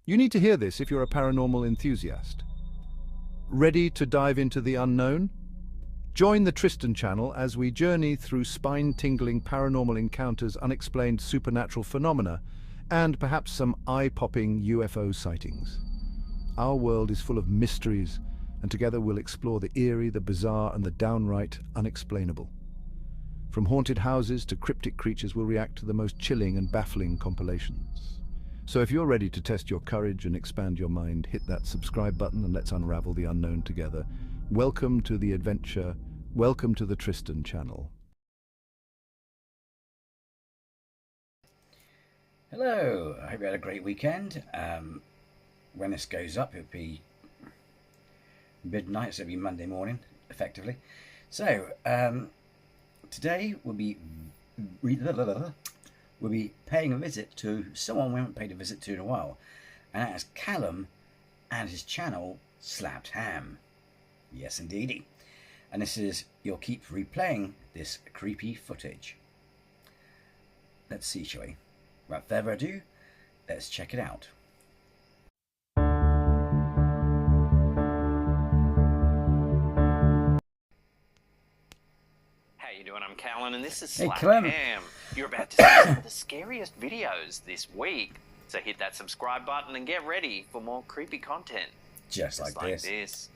You need to hear this if you're a paranormal enthusiast. Ready to dive into the unknown? Join the Tristan channel as we journey through spine-tingling paranormal encounters, unexplained supernatural phenomena, and perhaps some eye-popping UFO sightings. Our world is full of mysteries, and together we'll explore the eerie, the bizarre, and the downright unexplainable. From haunted houses to cryptic creatures, we'll react to the most chilling and baffling compilations. So if you're ready to test your courage and expand your mind, hit that subscribe button and let's unravel the unknown together. Welcome to the adventure. Welcome to the Tristan channel. Hello, I hope you had a great weekend. When this goes up, it'll be midnight, so it'll be Monday morning, effectively. So, today we'll be paying a visit to someone we haven't paid a visit to in a while, and that is Callum and his channel, Slapped Ham. Yes, indeedy. And this is, you'll keep replaying this creepy footage. Let's see, shall we? Without further ado, let's check it out. How you doing? I'm Callan, and this is Hey, Slapped Clem. Ham. You're about to see some of the scariest videos this week, so hit that subscribe button and get ready for more creepy content. Just like this.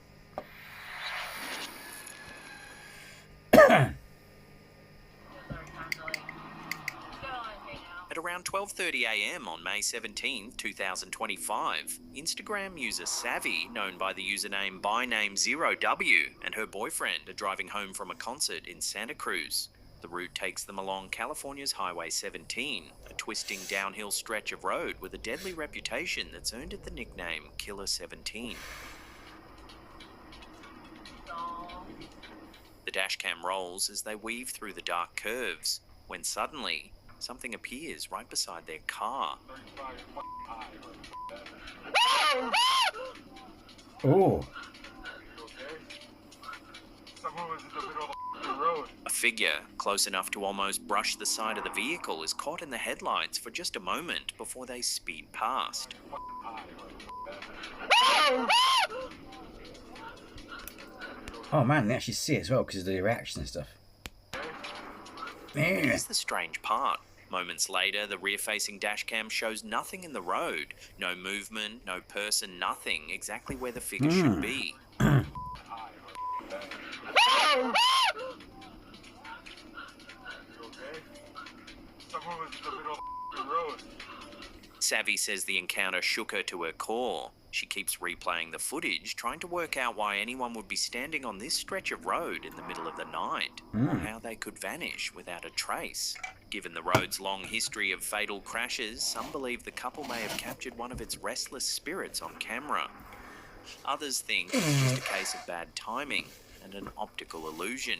At around 12:30 a.m. on May 17, 2025, Instagram user Savvy, known by the username ByName0W, and her boyfriend are driving home from a concert in Santa Cruz. The route takes them along California's Highway 17, a twisting downhill stretch of road with a deadly reputation that's earned it the nickname Killer 17. The dashcam rolls as they weave through the dark curves, when suddenly something appears right beside their car. Oh. A figure close enough to almost brush the side of the vehicle is caught in the headlights for just a moment before they speed past. Oh man, they actually see it as well because of the reaction and stuff. Here's the strange part. Moments later, the rear-facing dashcam shows nothing in the road. No movement, no person, nothing. Exactly where the figure should be. Savvy says the encounter shook her to her core. She keeps replaying the footage, trying to work out why anyone would be standing on this stretch of road in the middle of the night, or how they could vanish without a trace. Given the road's long history of fatal crashes, some believe the couple may have captured one of its restless spirits on camera. Others think it's just a case of bad timing and an optical illusion.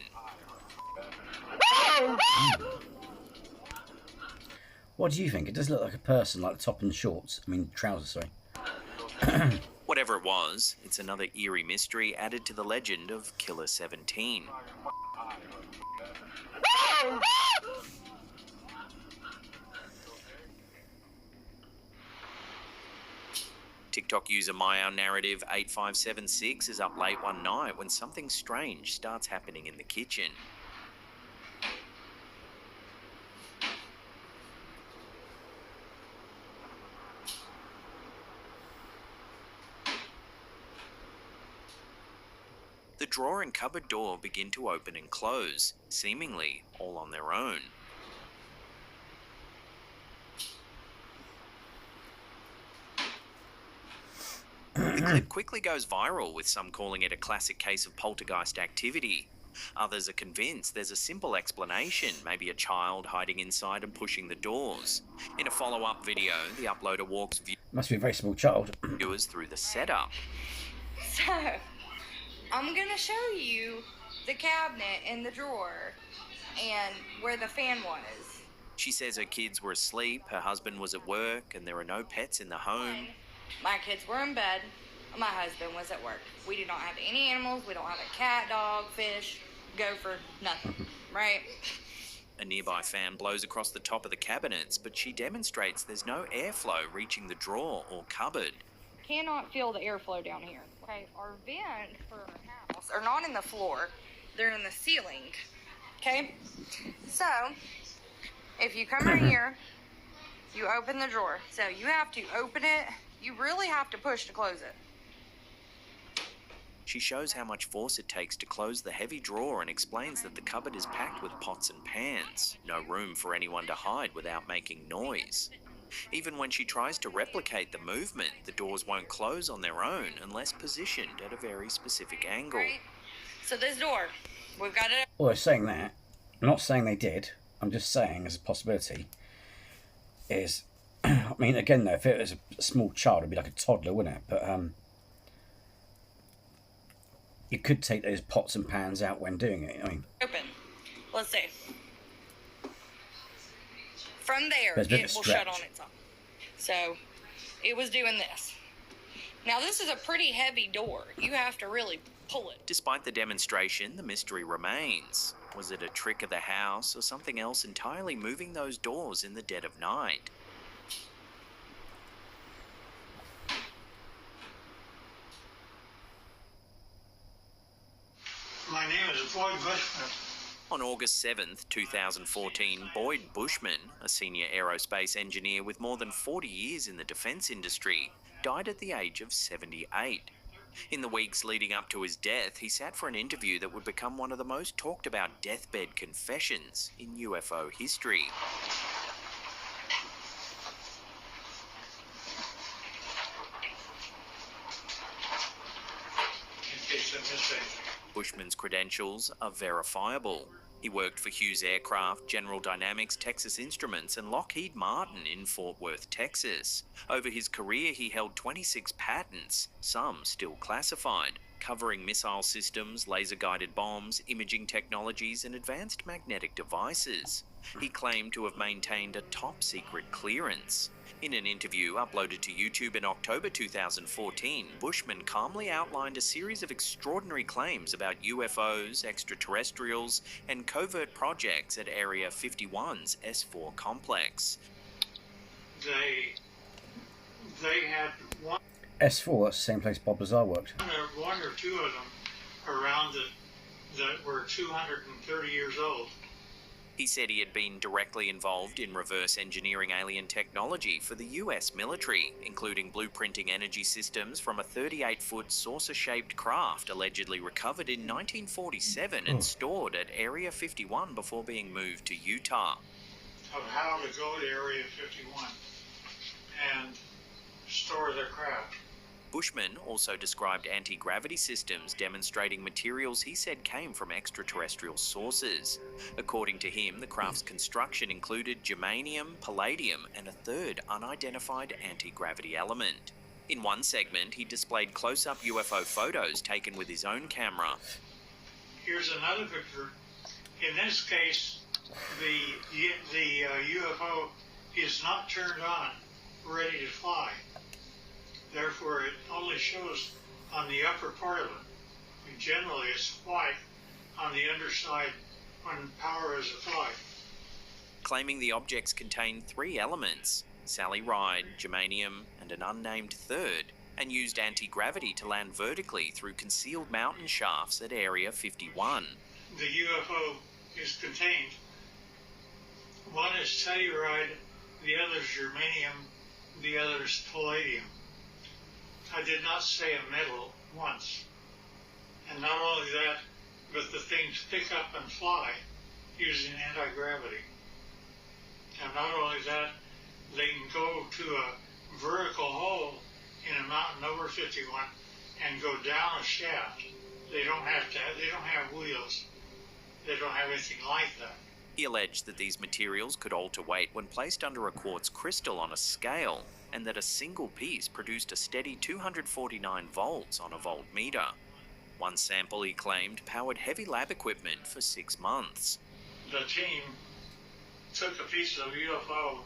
What do you think? It does look like a person, like the top and shorts. I mean, trousers, sorry. Whatever it was, it's another eerie mystery added to the legend of Killer 17. TikTok user MyOurNarrative8576 is up late one night when something strange starts happening in the kitchen. The drawer and cupboard door begin to open and close, seemingly all on their own. The clip quickly goes viral, with some calling it a classic case of poltergeist activity. Others are convinced there's a simple explanation, maybe a child hiding inside and pushing the doors. In a follow-up video, the uploader walks Must be a very small child. viewers through the setup. So, I'm gonna show you the cabinet in the drawer and where the fan was. She says her kids were asleep, her husband was at work, and there are no pets in the home. My kids were in bed, my husband was at work. We do not have any animals, we don't have a cat, dog, fish, gopher, nothing, right? A nearby fan blows across the top of the cabinets, but she demonstrates there's no airflow reaching the drawer or cupboard. Cannot feel the airflow down here. Okay, our vents for our house are not in the floor, they're in the ceiling. Okay, so if you come right here, you open the drawer. So you have to open it, you really have to push to close it. She shows how much force it takes to close the heavy drawer and explains that the cupboard is packed with pots and pans. No room for anyone to hide without making noise. Even when she tries to replicate the movement, the doors won't close on their own unless positioned at a very specific angle. Right. So this door, we've got it. Well, saying that, I'm not saying they did. I'm just saying as a possibility is, I mean, again though, if it was a small child, it'd be like a toddler, wouldn't it? But you could take those pots and pans out when doing it. I mean, Open. Let's see. From there, There's a bit it of will stretch. shut on its own. So it was doing this. Now this is a pretty heavy door. You have to really pull it. Despite the demonstration, the mystery remains. Was it a trick of the house or something else entirely moving those doors in the dead of night? My name is Boyd Bushman. On August 7th, 2014, Boyd Bushman, a senior aerospace engineer with more than 40 years in the defence industry, died at the age of 78. In the weeks leading up to his death, he sat for an interview that would become one of the most talked about deathbed confessions in UFO history. In case I missed anything. Bushman's credentials are verifiable. He worked for Hughes Aircraft, General Dynamics, Texas Instruments, and Lockheed Martin in Fort Worth, Texas. Over his career, he held 26 patents, some still classified, covering missile systems, laser-guided bombs, imaging technologies, and advanced magnetic devices. He claimed to have maintained a top-secret clearance. In an interview uploaded to YouTube in October 2014, Bushman calmly outlined a series of extraordinary claims about UFOs, extraterrestrials, and covert projects at Area 51's S4 complex. They had one S4, that's the same place Bob Lazar worked. or two of them around that were 230 years old. He said he had been directly involved in reverse engineering alien technology for the US military, including blueprinting energy systems from a 38-foot saucer-shaped craft allegedly recovered in 1947 and stored at Area 51 before being moved to Utah. Of how to go to Area 51 and store their craft. Bushman also described anti-gravity systems demonstrating materials he said came from extraterrestrial sources. According to him, the craft's construction included germanium, palladium, and a third unidentified anti-gravity element. In one segment, he displayed close-up UFO photos taken with his own camera. Here's another picture. In this case, the UFO is not turned on, ready to fly. Therefore, it only shows on the upper part of it. And generally, it's white on the underside when power is applied. Claiming the objects contained 3 elements, Sally Ride, germanium, and an unnamed third, and used anti-gravity to land vertically through concealed mountain shafts at Area 51. The UFO is contained. One is telluride, the other is germanium, the other is palladium. I did not say a metal once. And not only that, but the things pick up and fly using anti-gravity. And not only that, they can go to a vertical hole in a mountain over 51 and go down a shaft. They don't have wheels. They don't have anything like that. He alleged that these materials could alter weight when placed under a quartz crystal on a scale, and that a single piece produced a steady 249 volts on a voltmeter. One sample, he claimed, powered heavy lab equipment for 6 months. The team took a piece of UFO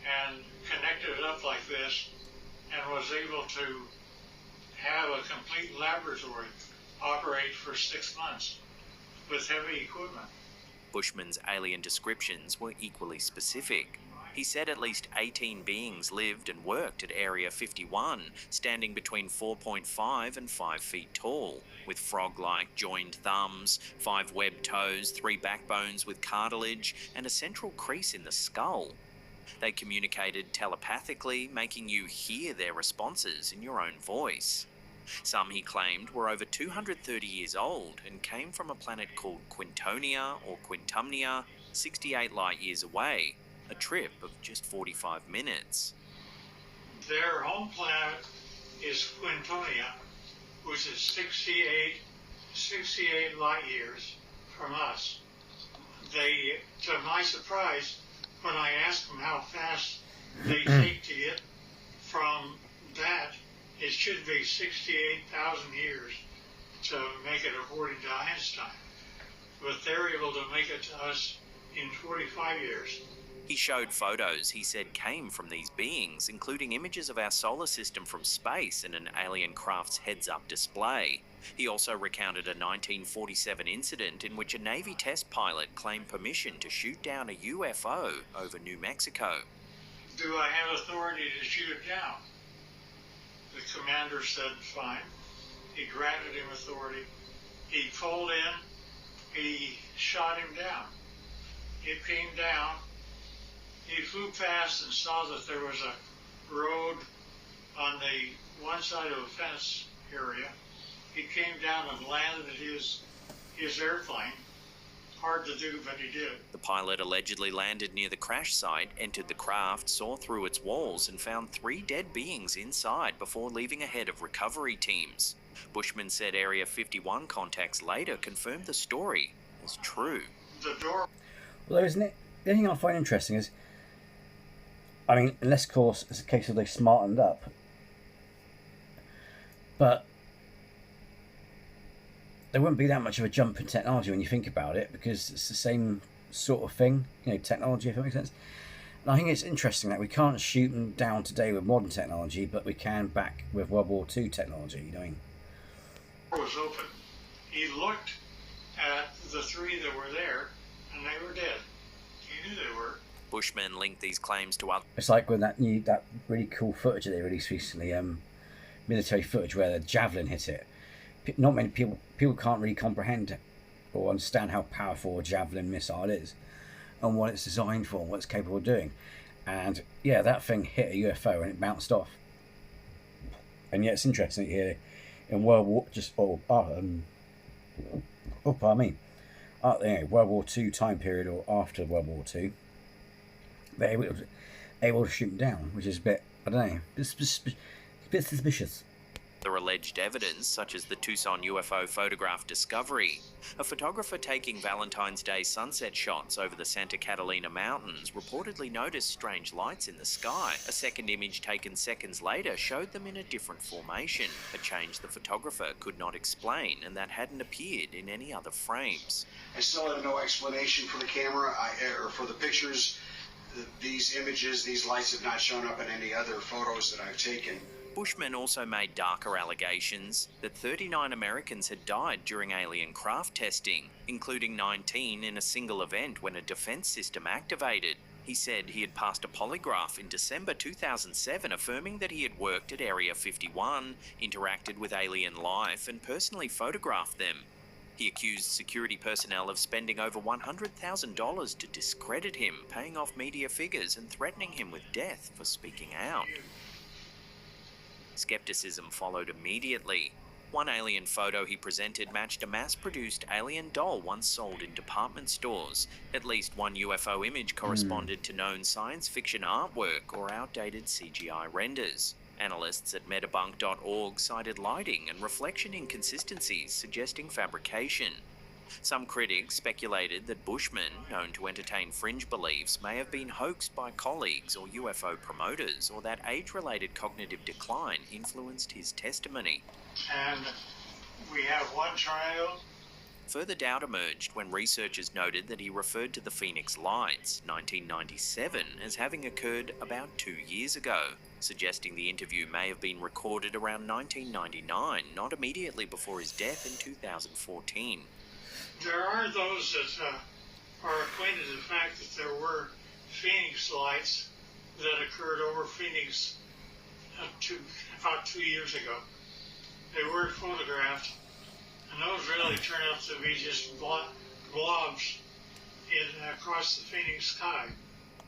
and connected it up like this and was able to have a complete laboratory operate for 6 months with heavy equipment. Bushman's alien descriptions were equally specific. He said at least 18 beings lived and worked at Area 51, standing between 4.5 and 5 feet tall, with frog-like joined thumbs, 5 webbed toes, 3 backbones with cartilage, and a central crease in the skull. They communicated telepathically, making you hear their responses in your own voice. Some, he claimed, were over 230 years old and came from a planet called Quintonia or Quintumnia, 68 light-years away, a trip of just 45 minutes. Their home planet is Quintonia, which is 68 light years from us. They, to my surprise, when I asked them how fast they take to get from that, it should be 68,000 years to make it according to Einstein. But they're able to make it to us in 45 years. He showed photos he said came from these beings, including images of our solar system from space and an alien craft's heads-up display. He also recounted a 1947 incident in which a Navy test pilot claimed permission to shoot down a UFO over New Mexico. Do I have authority to shoot it down? The commander said fine. He granted him authority. He pulled in. He shot him down. It came down. He flew past and saw that there was a road on the one side of a fence area. He came down and landed his airplane. Hard to do, but he did. The pilot allegedly landed near the crash site, entered the craft, saw through its walls and found 3 dead beings inside before leaving ahead of recovery teams. Bushman said Area 51 contacts later confirmed the story as true. The door. Well, isn't it? The thing I find interesting is, I mean, unless, of course, it's a case of they smartened up. But there wouldn't be that much of a jump in technology when you think about it, because it's the same sort of thing, technology, if that makes sense. And I think it's interesting that we can't shoot them down today with modern technology, but we can back with World War II technology, you know what I mean? The door was open. He looked at the 3 that were there, and they were dead. He knew they were. Bushman linked these claims to other... It's like when that really cool footage that they released recently, military footage where the javelin hit it. Not many people can't really comprehend or understand how powerful a javelin missile is and what it's designed for and what it's capable of doing. And yeah, that thing hit a UFO and it bounced off. And yeah, it's interesting here in World War World War II time period or after World War II, they're able to shoot them down, which is a bit, I don't know, a bit suspicious. Other alleged evidence, such as the Tucson UFO photograph discovery. A photographer taking Valentine's Day sunset shots over the Santa Catalina Mountains reportedly noticed strange lights in the sky. A second image taken seconds later showed them in a different formation, a change the photographer could not explain and that hadn't appeared in any other frames. I still have no explanation for the camera or for the pictures. These images, these lights have not shown up in any other photos that I've taken. Bushman also made darker allegations that 39 Americans had died during alien craft testing, including 19 in a single event when a defense system activated. He said he had passed a polygraph in December 2007, affirming that he had worked at Area 51, interacted with alien life, and personally photographed them. He accused security personnel of spending over $100,000 to discredit him, paying off media figures and threatening him with death for speaking out. Skepticism followed immediately. One alien photo he presented matched a mass-produced alien doll once sold in department stores. At least one UFO image corresponded to known science fiction artwork or outdated CGI renders. Analysts at metabunk.org cited lighting and reflection inconsistencies suggesting fabrication. Some critics speculated that Bushman, known to entertain fringe beliefs, may have been hoaxed by colleagues or UFO promoters, or that age-related cognitive decline influenced his testimony. And we have one trial. Further doubt emerged when researchers noted that he referred to the Phoenix Lights, 1997, as having occurred about 2 years ago, suggesting the interview may have been recorded around 1999, not immediately before his death in 2014. There are those that are acquainted with the fact that there were Phoenix lights that occurred over Phoenix about 2 years ago. They were photographed, and those really turned out to be just blobs across the Phoenix sky.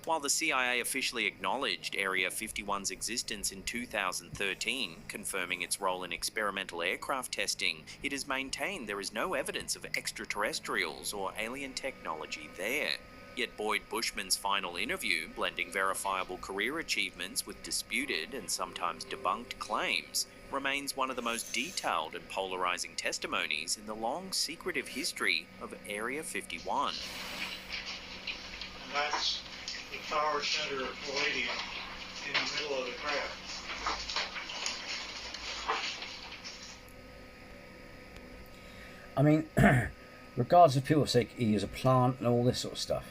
While the CIA officially acknowledged Area 51's existence in 2013, confirming its role in experimental aircraft testing, it has maintained there is no evidence of extraterrestrials or alien technology there. Yet Boyd Bushman's final interview, blending verifiable career achievements with disputed and sometimes debunked claims, remains one of the most detailed and polarizing testimonies in the long, secretive history of Area 51. And that's the power center of palladium in the middle of the craft. I mean, regardless of people say he is a plant and all this sort of stuff,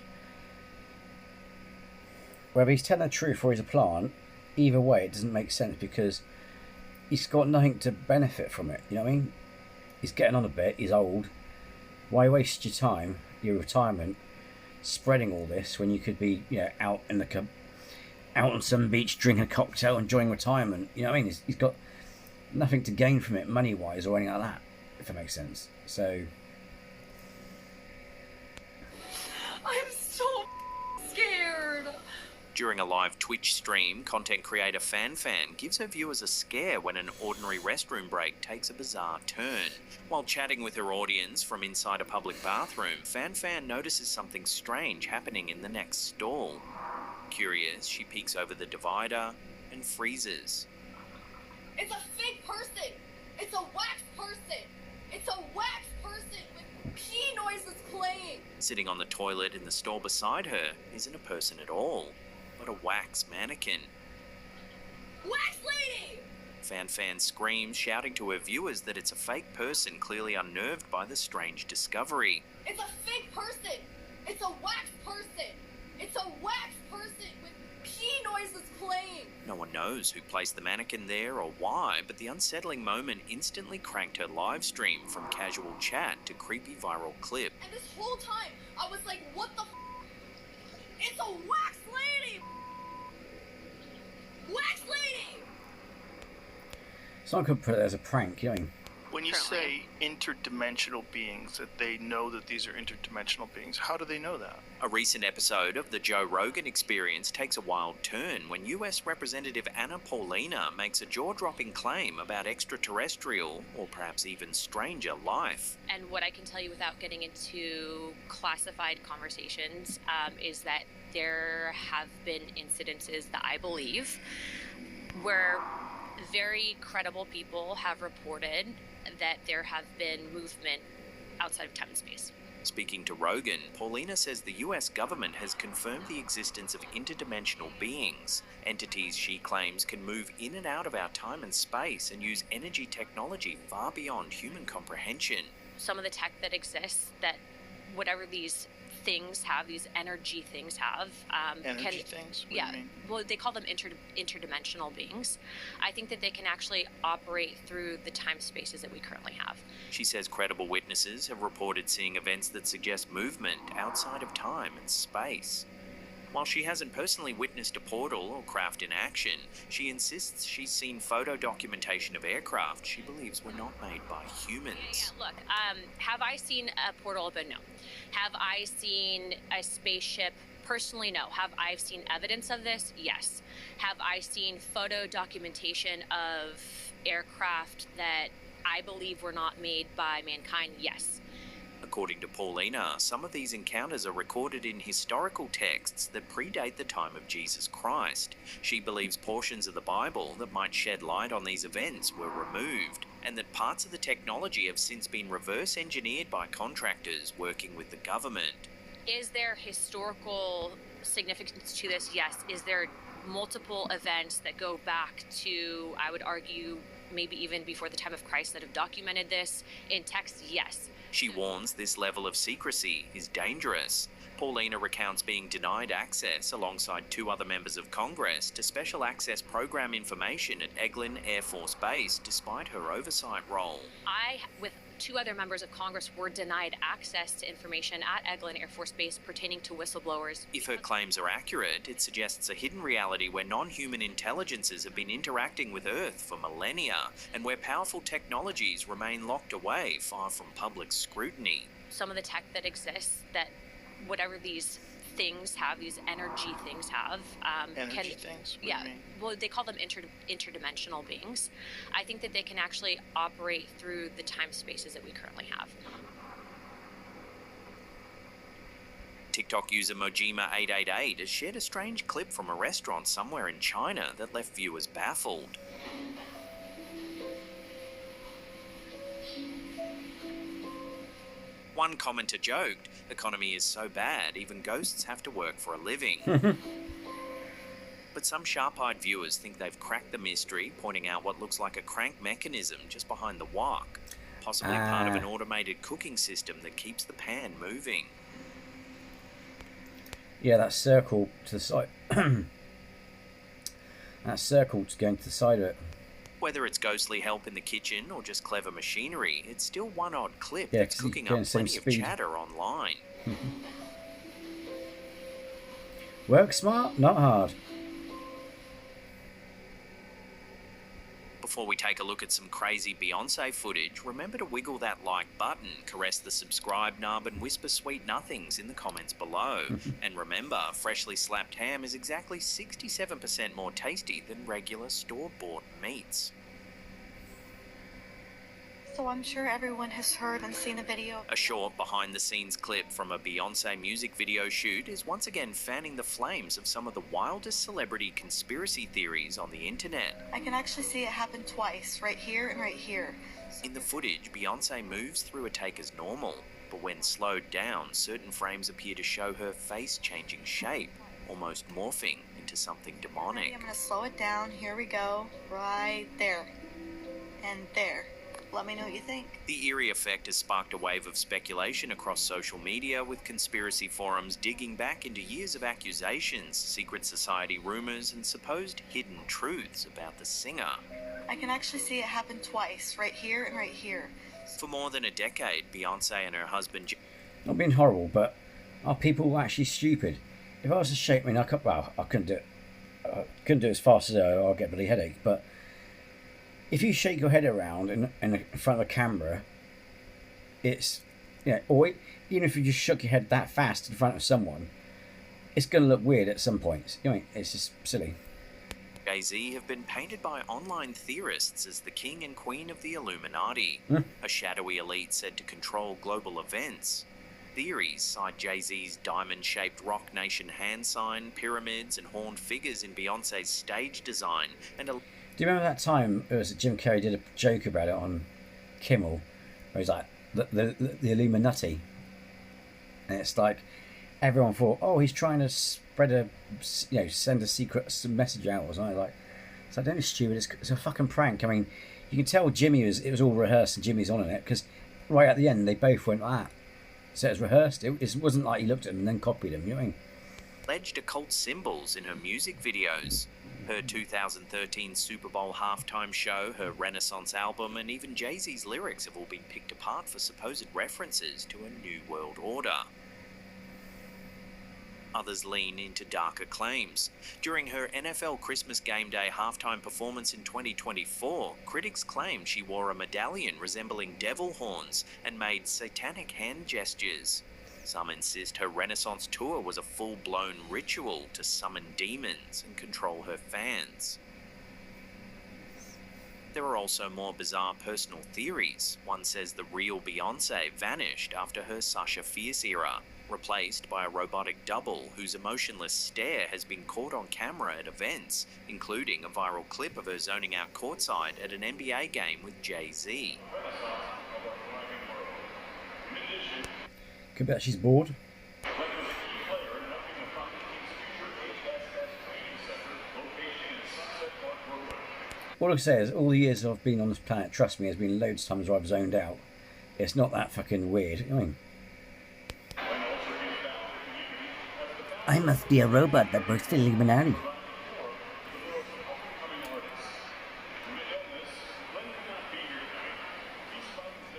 whether he's telling the truth or he's a plant, either way it doesn't make sense, because he's got nothing to benefit from it. You know what I mean? He's getting on a bit, he's old. Why waste your time, your retirement, spreading all this when you could be, you know, out on some beach drinking a cocktail, enjoying retirement? You know what I mean? He's got nothing to gain from it money wise or anything like that, if it makes sense. So I'm so scared. During a live Twitch stream, content creator Fan gives her viewers a scare when an ordinary restroom break takes a bizarre turn. While chatting with her audience from inside a public bathroom, Fan notices something strange happening in the next stall. Curious, she peeks over the divider and freezes. It's a fake person. It's a wax person. It's a wax person with pee noises playing. Sitting on the toilet in the stall beside her isn't a person at all, but a wax mannequin. Wax lady! Fan screams, shouting to her viewers that it's a fake person, clearly unnerved by the strange discovery. It's a fake person. It's a wax person. It's a wax person with pee noises playing. No one knows who placed the mannequin there or why, but the unsettling moment instantly cranked her live stream from casual chat to creepy viral clip. And this whole time, I was like, what the f***? It's a wax lady! Wax lady! someone could put it as a prank, you know. When you say interdimensional beings, that they know that these are interdimensional beings, how do they know that? A recent episode of the Joe Rogan Experience takes a wild turn when US Representative Anna Paulina makes a jaw-dropping claim about extraterrestrial, or perhaps even stranger, life. And what I can tell you without getting into classified conversations is that there have been incidences that I believe where very credible people have reported that there have been movement outside of time and space. Speaking to Rogan, Paulina says the US government has confirmed the existence of interdimensional beings, entities she claims can move in and out of our time and space and use energy technology far beyond human comprehension. Some of the tech that exists, that whatever these things have, these energy things have, Energy things? What do you mean? Well, they call them interdimensional beings. I think that they can actually operate through the time spaces that we currently have. She says credible witnesses have reported seeing events that suggest movement outside of time and space. While she hasn't personally witnessed a portal or craft in action, she insists she's seen photo documentation of aircraft she believes were not made by humans. Yeah, look, have I seen a portal open? No. Have I seen a spaceship? Personally, no. Have I seen evidence of this? Yes. Have I seen photo documentation of aircraft that I believe were not made by mankind? Yes. According to Paulina, some of these encounters are recorded in historical texts that predate the time of Jesus Christ. She believes portions of the Bible that might shed light on these events were removed, and that parts of the technology have since been reverse engineered by contractors working with the government. Is there historical significance to this? Yes. Is there multiple events that go back to, I would argue, maybe even before the time of Christ that have documented this in text? Yes. She warns this level of secrecy is dangerous. Paulina recounts being denied access alongside 2 other members of Congress to special access program information at Eglin Air Force Base despite her oversight role. I, with 2 other members of Congress, were denied access to information at Eglin Air Force Base pertaining to whistleblowers. If her claims are accurate, it suggests a hidden reality where non-human intelligences have been interacting with Earth for millennia, and where powerful technologies remain locked away far from public scrutiny. Some of the tech that exists, that whatever these things have, these energy things have, Energy things? What do you mean? well, they call them interdimensional beings. I think that they can actually operate through the time spaces that we currently have. TikTok user Mojima888 has shared a strange clip from a restaurant somewhere in China that left viewers baffled. One commenter joked, "Economy is so bad, even ghosts have to work for a living." But some sharp-eyed viewers think they've cracked the mystery, pointing out what looks like a crank mechanism just behind the wok, possibly part of an automated cooking system that keeps the pan moving. Yeah, that circle to the side. That circle to going to the side of it. Whether it's ghostly help in the kitchen or just clever machinery, it's still one odd clip Yeah, that's 'cause you cooking get up the same plenty of speed. chatter online. Work smart, not hard. Before we take a look at some crazy Beyonce footage, remember to wiggle that like button, caress the subscribe knob, and whisper sweet nothings in the comments below. And remember, freshly slapped ham is exactly 67% more tasty than regular store-bought meats. So I'm sure everyone has heard and seen the video. A short behind-the-scenes clip from a Beyonce music video shoot is once again fanning the flames of some of the wildest celebrity conspiracy theories on the internet. I can actually see it happen twice, right here and right here. In the footage, Beyonce moves through a take as normal, but when slowed down, certain frames appear to show her face changing shape, almost morphing into something demonic. I'm gonna slow it down. Here we go. Right there. And there. Let me know what you think. The eerie effect has sparked a wave of speculation across social media, with conspiracy forums digging back into years of accusations, secret society rumors, and supposed hidden truths about the singer. I can actually see it happen twice, right here and right here. For more than a decade, Beyonce and her husband... Not being horrible, but are people actually stupid? If I was to shake my up, well, I couldn't do it. I couldn't do it as fast as I'll get a bloody headache, but if you shake your head around in front of a camera, it's, or even if you just shook your head that fast in front of someone, it's going to look weird at some points. It's just silly. Jay-Z have been painted by online theorists as the king and queen of the Illuminati, a shadowy elite said to control global events. Theories cite Jay-Z's diamond-shaped Rock Nation hand sign, pyramids, and horned figures in Beyonce's stage design, and a... Do you remember that time it was Jim Carrey did a joke about it on Kimmel, where he's like, the Illuminati? And it's like, everyone thought, oh, he's trying to spread send a secret message out or something. It's like, don't be stupid, it's a fucking prank. I mean, you can tell it was all rehearsed and Jimmy's on it, because right at the end, they both went like that. So it was rehearsed. It wasn't like he looked at them and then copied them, you know what I mean? Alleged occult symbols in her music videos. Her 2013 Super Bowl halftime show, her Renaissance album, and even Jay-Z's lyrics have all been picked apart for supposed references to a new world order. Others lean into darker claims. During her NFL Christmas Game Day halftime performance in 2024, critics claimed she wore a medallion resembling devil horns and made satanic hand gestures. Some insist her Renaissance tour was a full-blown ritual to summon demons and control her fans. There are also more bizarre personal theories. One says the real Beyonce vanished after her Sasha Fierce era, replaced by a robotic double whose emotionless stare has been caught on camera at events, including a viral clip of her zoning out courtside at an NBA game with Jay-Z. Could be that she's bored. All I can say is, all the years I've been on this planet, trust me, there's been loads of times where I've zoned out. It's not that fucking weird. I mean, I must be a robot that works for the Illuminati.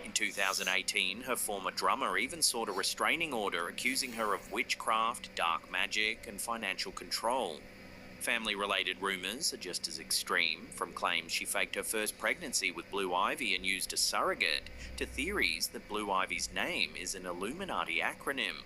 In 2018, her former drummer even sought a restraining order accusing her of witchcraft, dark magic, and financial control. Family-related rumours are just as extreme, from claims she faked her first pregnancy with Blue Ivy and used a surrogate, to theories that Blue Ivy's name is an Illuminati acronym.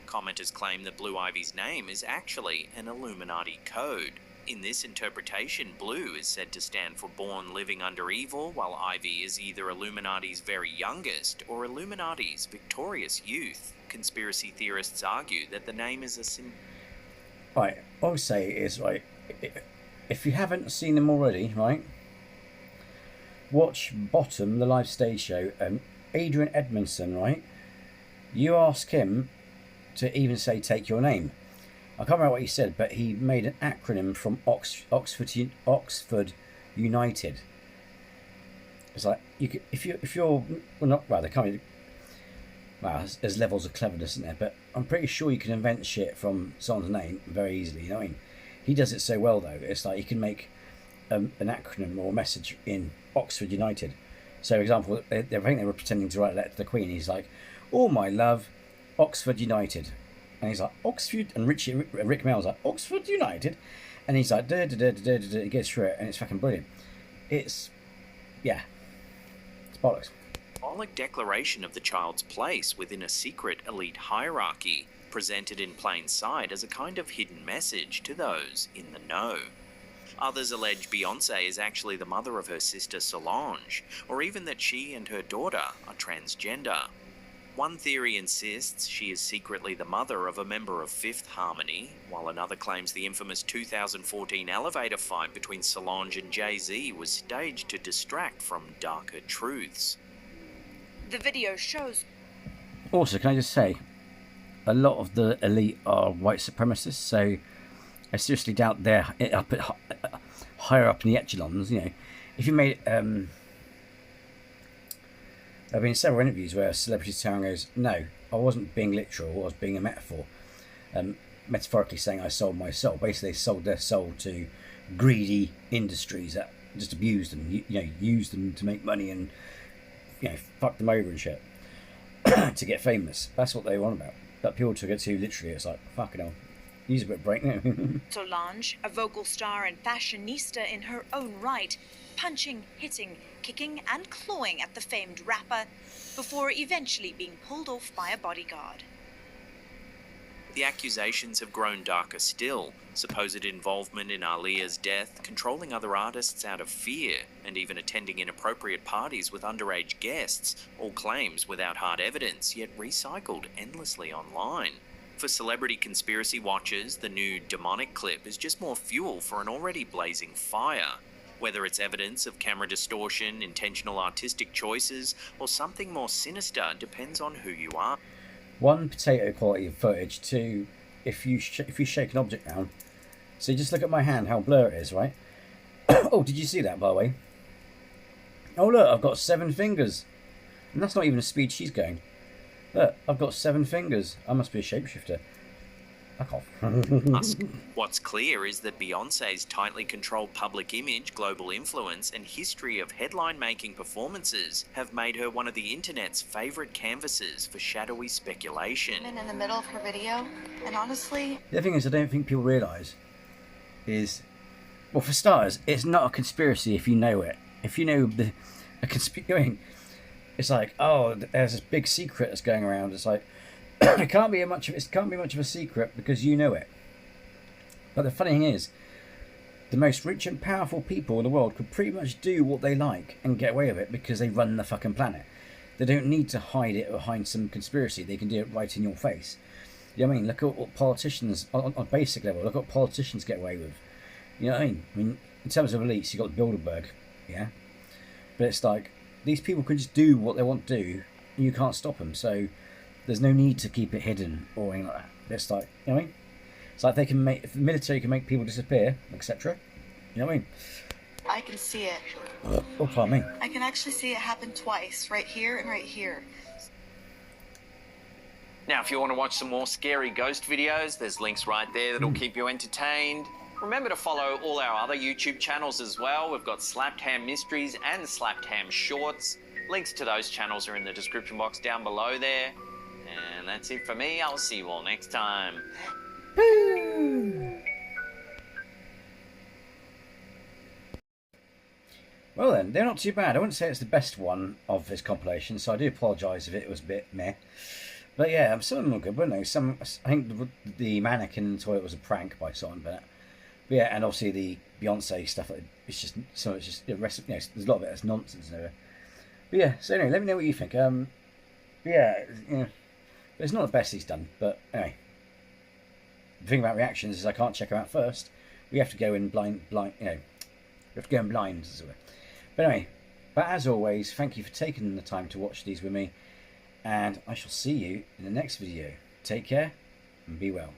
Commenters claim that Blue Ivy's name is actually an Illuminati code. In this interpretation, Blue is said to stand for born living under evil, while Ivy is either Illuminati's very youngest or Illuminati's victorious youth. Conspiracy theorists argue that the name is a Right, what I would say is, right, if you haven't seen them already, right, watch Bottom, the live stage show, Adrian Edmondson, right, you ask him to even say, take your name. I can't remember what he said, but he made an acronym from Oxford United. It's like, you could, if you're, well, not, well, there can't be, well, there's levels of cleverness in there, but I'm pretty sure you can invent shit from someone's name very easily, you know what I mean? He does it so well, though. It's like he can make an acronym or a message in Oxford United. So, for example, I think they were pretending to write a letter to the Queen. He's like, oh, my love, Oxford United. And he's like, Oxford, and Rick Mell's like, Oxford United? And he's like, he gets through it, and it's fucking brilliant. It's, yeah, it's bollocks. Symbolic declaration of the child's place within a secret elite hierarchy, presented in plain sight as a kind of hidden message to those in the know. Others allege Beyonce is actually the mother of her sister Solange, or even that she and her daughter are transgender. One theory insists she is secretly the mother of a member of Fifth Harmony, while another claims the infamous 2014 elevator fight between Solange and Jay-Z was staged to distract from darker truths. The video shows... Also, can I just say, a lot of the elite are white supremacists, so I seriously doubt they're higher up in the echelons, you know. If you made... There have been several interviews where celebrities town goes, no, I wasn't being literal, I was being a metaphor. Metaphorically saying I sold my soul. Basically, they sold their soul to greedy industries that just abused them, used them to make money and, fuck them over and shit to get famous. That's what they want about. But people took it too literally. It's like, fucking hell, use a bit of break now. Solange, a vocal star and fashionista in her own right, punching, hitting, kicking and clawing at the famed rapper before eventually being pulled off by a bodyguard. The accusations have grown darker still. Supposed involvement in Aaliyah's death, controlling other artists out of fear, and even attending inappropriate parties with underage guests, all claims without hard evidence, yet recycled endlessly online. For celebrity conspiracy watchers, the new demonic clip is just more fuel for an already blazing fire. Whether it's evidence of camera distortion, intentional artistic choices, or something more sinister depends on who you are. One, potato quality of footage. Two, if you shake an object down. So just look at my hand, how blurry it is, right? Oh, did you see that, by the way? Oh, look, I've got 7 fingers. And that's not even the speed she's going. Look, I've got 7 fingers. I must be a shapeshifter. Fuck off. What's clear is that Beyonce's tightly controlled public image, global influence, and history of headline-making performances have made her one of the internet's favourite canvases for shadowy speculation. In the middle of her video, and honestly... The thing is, I don't think people realise is... Well, for starters, it's not a conspiracy if you know it. If you know a conspiracy... It's like, oh, there's this big secret that's going around. It's like... it can't be much of a secret because you know it. But the funny thing is, the most rich and powerful people in the world could pretty much do what they like and get away with it because they run the fucking planet. They don't need to hide it behind some conspiracy. They can do it right in your face. You know what I mean? Look at what politicians, on a basic level, look at what politicians get away with. You know what I mean? I mean, in terms of elites, you've got Bilderberg, yeah? But it's like, these people can just do what they want to do and you can't stop them. So there's no need to keep it hidden or anything like that. It's like, you know what I mean? It's like if the military can make people disappear, etc. You know what I mean? I can see it. Oh, pardon me. I can actually see it happen twice, right here and right here. Now, if you want to watch some more scary ghost videos, there's links right there that'll keep you entertained. Remember to follow all our other YouTube channels as well. We've got Slapped Ham Mysteries and Slapped Ham Shorts. Links to those channels are in the description box down below there. And that's it for me. I'll see you all next time. Well then, they're not too bad. I wouldn't say it's the best one of this compilation, so I do apologise if it was a bit meh. But yeah, some of them were good, weren't they? Some, I think the mannequin in the toilet was a prank by someone, but yeah, and obviously the Beyonce stuff. It's just so it's just the rest. You know, there's a lot of it that's nonsense and everything. But yeah, so anyway, let me know what you think. Yeah, you know, it's not the best he's done, but anyway. The thing about reactions is I can't check them out first. We have to go in blind. You know, we have to go in blind, as it were. But anyway, but as always, thank you for taking the time to watch these with me, and I shall see you in the next video. Take care and be well.